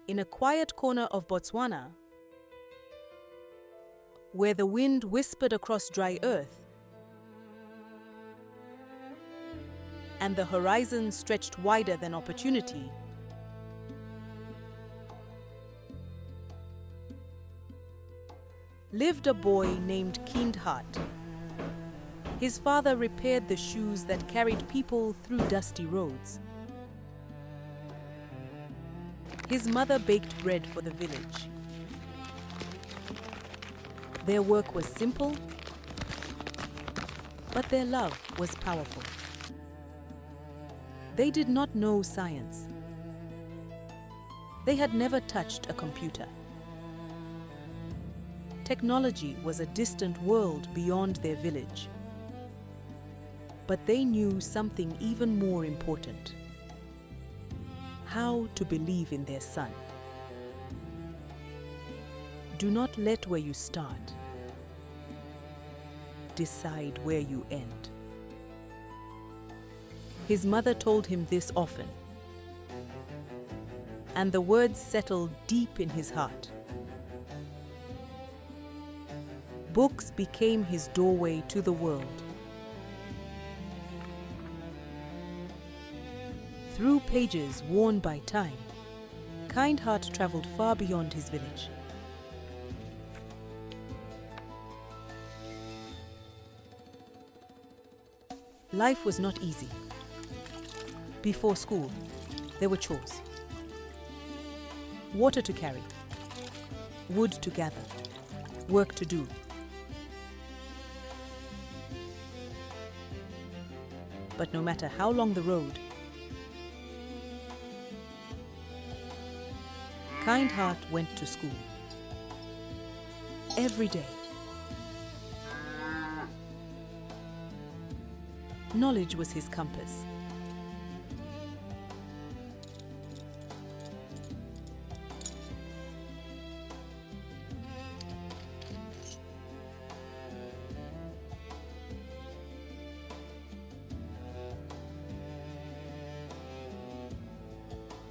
In a quiet corner of Botswana, where the wind whispered across dry earth and the horizon stretched wider than opportunity, lived a boy named Kind Hart. His father repaired the shoes that carried people through dusty roads. His mother baked bread for the village. Their work was simple, but their love was powerful. They did not know science. They had never touched a computer. Technology was a distant world beyond their village. But they knew something even more important: how to believe in their son. Do not let where you start decide where you end. His mother told him this often, and the words settled deep in his heart. Books became his doorway to the world. Through pages worn by time, Kind Hart traveled far beyond his village. Life was not easy. Before school, there were chores. Water to carry, wood to gather, work to do. But no matter how long the road, Kind Hart went to school. Every day. Knowledge was his compass.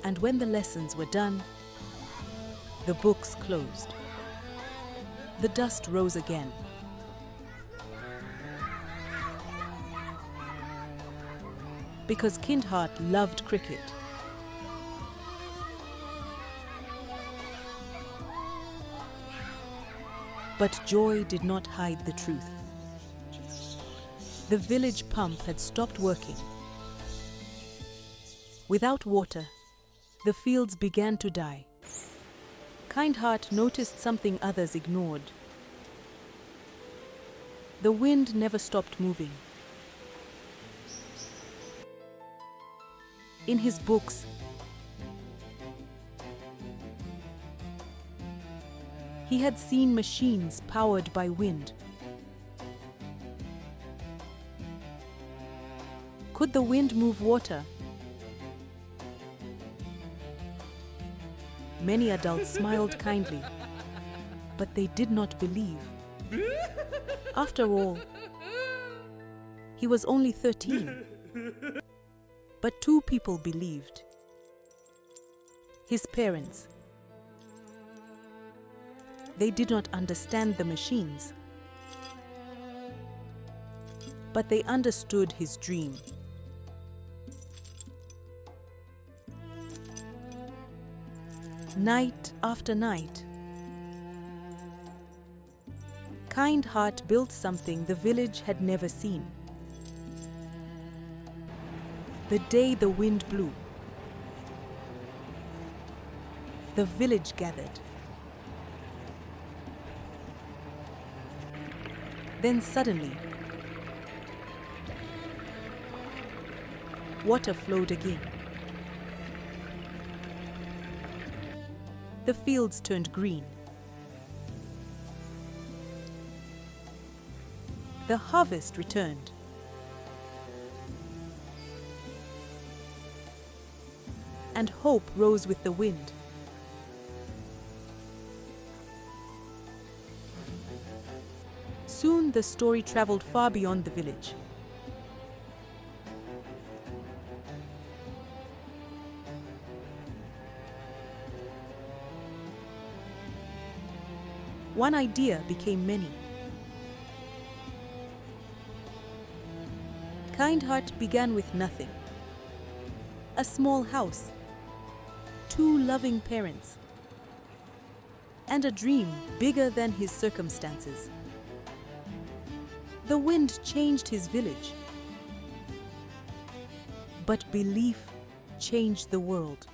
And when the lessons were done, the books closed. The dust rose again. Because Kind Hart loved cricket. But joy did not hide the truth. The village pump had stopped working. Without water, the fields began to die. Kind Hart noticed something others ignored. The wind never stopped moving. In his books, he had seen machines powered by wind. Could the wind move water? Many adults smiled kindly, but they did not believe. After all, he was only 13. But two people believed. His parents. They did not understand the machines, but they understood his dream. Night after night, Kind Hart built something the village had never seen. The day the wind blew, the village gathered. Then suddenly, water flowed again. The fields turned green. The harvest returned. And hope rose with the wind. Soon the story traveled far beyond the village. one idea became many. Kind Hart began with nothing. A small house, 2 loving parents, and a dream bigger than his circumstances. The wind changed his village, but belief changed the world.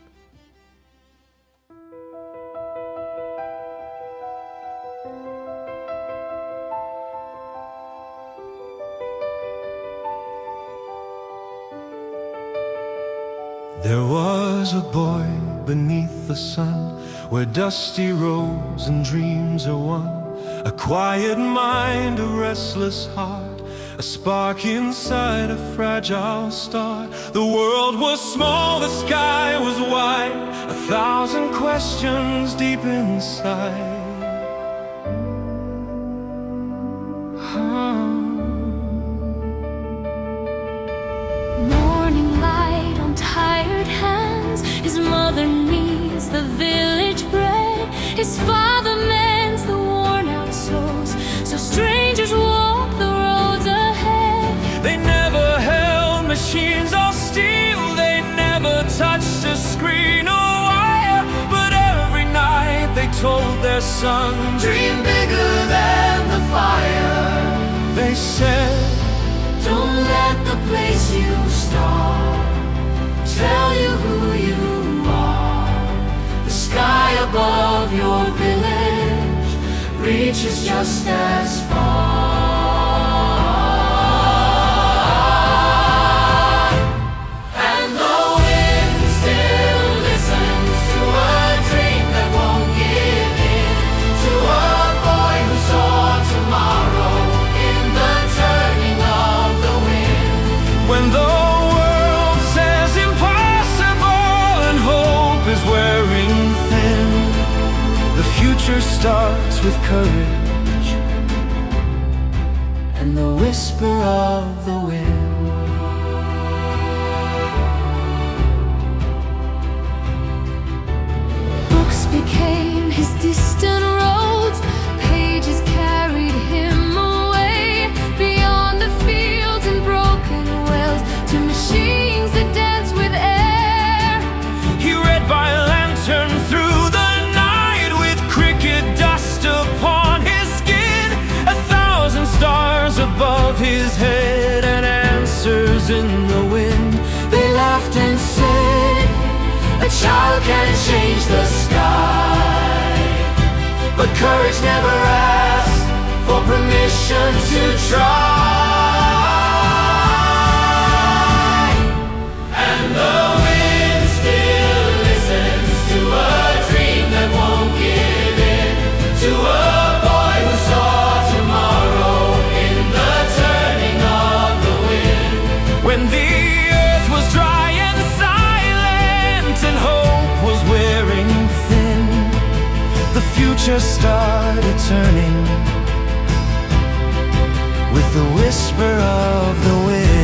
There was a boy beneath the sun, where dusty roads and dreams are won. A quiet mind, a restless heart, a spark inside a fragile star. The world was small, the sky was wide, 1,000 questions deep inside. Tired hands, his mother kneads the village bread, his father mends the worn-out souls, so strangers walk the roads ahead. They never held machines or steel, they never touched a screen or wire, but every night they told their son, dream bigger than the fire. They said, don't let the place you start tell you who you are. The sky above your village reaches just as far. And the wind still listens to a dream that won't give in, to a boy who saw tomorrow in the turning of the wind. when the wearing thin, the future starts with courage and the whisper of the wind. Books became his distant roads, pages carried him away, beyond the fields and broken wells, to machines that dance with air. By lantern through the night, with cricket dust upon his skin, 1,000 stars above his head, and answers in the wind. They laughed and said, a child can change the sky, but courage never asks for permission to try. And the wind still listens to a dream that won't give in, to a boy who saw tomorrow in the turning of the wind. When the earth was dry and silent and hope was wearing thin, the future started turning with the whisper of the wind.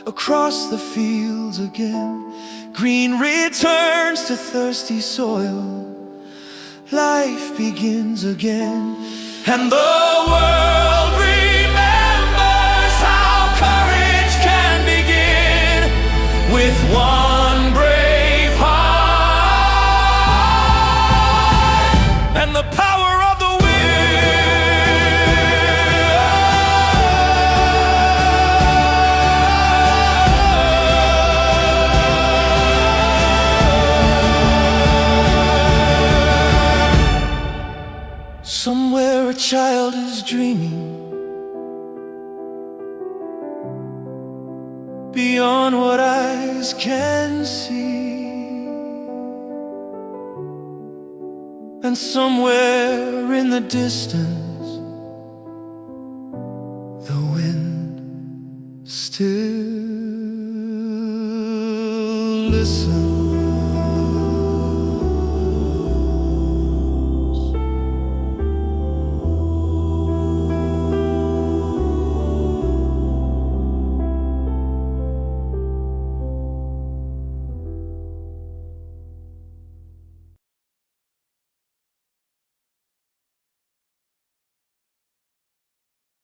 Across the fields again, green returns to thirsty soil, life begins again, and the world remembers how courage can begin with one brave heart, and the power of the somewhere a child is dreaming beyond what eyes can see, and somewhere in the distance the wind still listen.